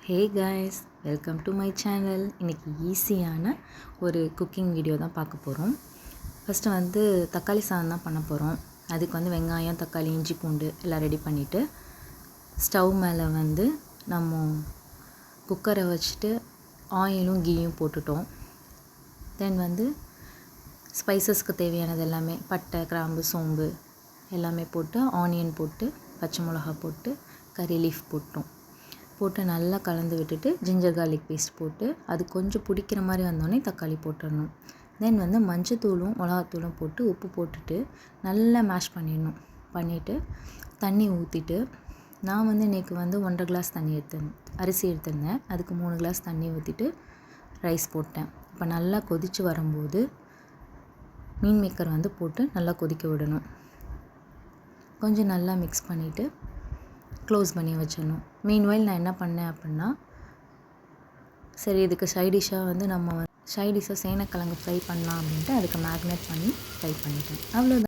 Hey guys, welcome to my channel. இன்றைக்கி ஈஸியான ஒரு குக்கிங் வீடியோ தான் பார்க்க போகிறோம். ஃபஸ்ட்டு தக்காளி சாதம் தான் பண்ண போகிறோம். அதுக்கு வெங்காயம், தக்காளி, இஞ்சி, பூண்டு எல்லாம் ரெடி பண்ணிவிட்டு ஸ்டவ் மேலே நம்ம குக்கரை வச்சுட்டு ஆயிலும் கீயும் போட்டுட்டோம். தென் ஸ்பைசஸ்க்கு தேவையானது எல்லாமே பட்டை, கிராம்பு, சோம்பு எல்லாமே போட்டு ஆனியன் போட்டு பச்சை மிளகா போட்டு கறி லீஃப் போட்டு நல்லா கலந்து விட்டுட்டு ஜிஞ்சர் கார்லிக் பேஸ்ட் போட்டு அது கொஞ்சம் பிடிக்கிற மாதிரி வந்தோடனே தக்காளி போட்டுடணும். தென் மஞ்சத்தூளும் மிளகாத்தூளும் போட்டு உப்பு போட்டுட்டு நல்லா மேஷ் பண்ணிவிட்டு தண்ணி ஊற்றிட்டு நான் இன்றைக்கி 1.5 கிளாஸ் தண்ணி அரிசி எடுத்திருந்தேன். அதுக்கு 3 கிளாஸ் தண்ணி ஊற்றிட்டு ரைஸ் போட்டேன். இப்போ நல்லா கொதித்து வரும்போது மீன் மேக்கர் போட்டு நல்லா கொதிக்க விடணும். கொஞ்சம் நல்லா மிக்ஸ் பண்ணிவிட்டு க்ளோஸ் பண்ணி வச்சிடணும். மீன்வைல் நான் என்ன பண்ணேன் அப்படின்னா, சரி இதுக்கு சைடிஷ்ஷாக நம்ம சைடிஷ்ஷாக சேனக்கிழங்கு ஃப்ரை பண்ணலாம் அப்படின்ட்டு அதுக்கு மேக்னேட் பண்ணி ஃப்ரை பண்ணிட்டேன். அவ்வளோதான்.